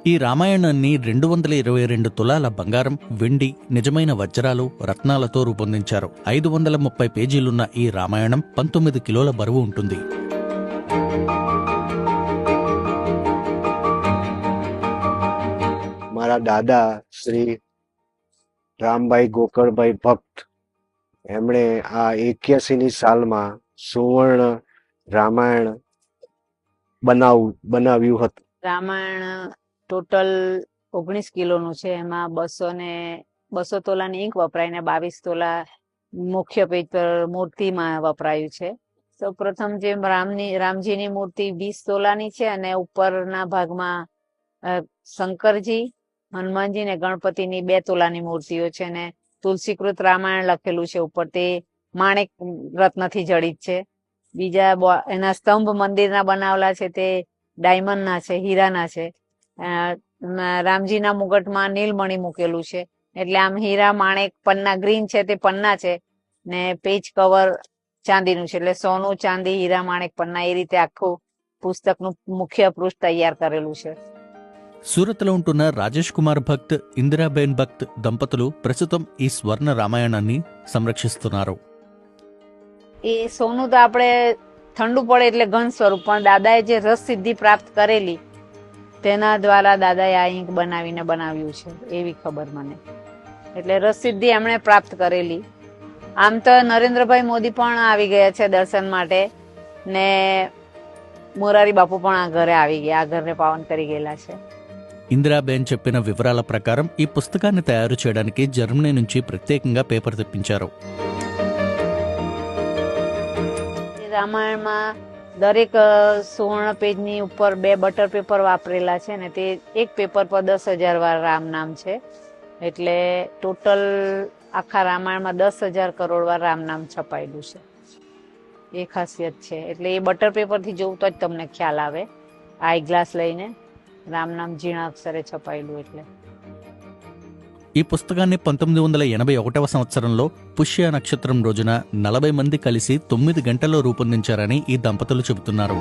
ఈ రామాయణాన్ని 222 తులాల బంగారం, వెండి, నిజమైన వజ్రాలు, రత్నాలతో రూపొందించారు. 530 పేజీలున్న ఈ రామాయణం 19 కిలోల బరువు ఉంటుంది. મારા દાદા શ્રી રામભાઈ ગોકળભાઈ ભક્ત એમણે આ 81ની સાલમાં સુવર્ણ રામાયણ બનાવ્યું હતું. રામાયણ ટોટલ 19 કિલોનું છે. એમાં 200 તોલાની ઈંક વપરાય ને 22 તોલા મુખ્ય પેજ પર મૂર્તિમાં વપરાયું છે. સૌપ્રથમ જે રામજીની મૂર્તિ 20 તોલાની છે અને ઉપરના ભાગમાં શંકરજી, હનુમાનજી ને ગણપતિની 2 તોલાની મૂર્તિઓ છે ને તુલસીકૃત રામાયણ લખેલું છે ઉપર. તે માણેક રત્નથી જડિત છે. બીજા એના સ્તંભ મંદિરના બનાવેલા છે તે ડાયમંડના છે, હીરાના છે. રામજીના મુગટમાં નીલમણિ મૂકેલું છે. એટલે આમ હીરા, માણેક, પન્ના ગ્રીન છે તે પન્ના છે ને પેજ કવર ચાંદીનું છે. એટલે સોનું, ચાંદી, હીરા, માણેક, પન્ના એ રીતે આખું પુસ્તકનું મુખ્ય પૃષ્ઠ તૈયાર કરેલું છે. సూరత్లో ఉంటున్న రాజేష్ కుమార్ భక్త్, ఇందిరాబేన్ భక్త్ దంపతులు ప్రస్తుతం ఈ స్వర్ణ రామాయణాన్ని సంరక్షిస్తున్నారు. એ સોનું તો આપણે ઠંડુ પડે એટલે ઘન સ્વરૂપ, પણ દાદાએ જે રસ સિદ્ધિ પ્રાપ્ત કરેલી તેના દ્વારા દાદાએ આ ઈંક બનાવ્યું છે એવી ખબર મને. એટલે રસ સિદ્ધિ એમણે પ્રાપ્ત કરેલી. આમ તો નરેન્દ્રભાઈ મોદી પણ આવી ગયા છે દર્શન માટે ને મોરારી બાપુ પણ આ ઘરે આવી ગયા, આ ઘરને પાવન કરી ગયેલા છે. ఇందిరాబేన్ చెప్పిన వివరాల ప్రకారం ఈ పుస్తకాన్ని తయారు చేయడానికి జర్మనీ నుంచి ప్రత్యేకంగా పేపర్ తెప్పించారు. રામાયણમાં દરેક સુવર્ણ પેજની ઉપર 2 બટર પેપર વાપરેલા છે ને તે એક પેપર પર 10,000 વાર રામ નામ છે. એટલે ટોટલ આખા રામાયણમાં 10,000 કરોડ વાર રામ નામ છપાયેલું છે. એ ખાસિયત છે. એટલે એ બટર પેપરથી જોવું તો જ તમને ખ્યાલ આવે. આઈ ગ્લાસ લઈને રામ નામ ઝીણા અક્ષરે છપાયેલું. એટલે ఈ పుస్తకాన్ని 1981వ సంవత్సరంలో పుష్య నక్షత్రం రోజున 40 మంది కలిసి 9 గంటల్లో రూపొందించారని ఈ దంపతులు చెబుతున్నారు.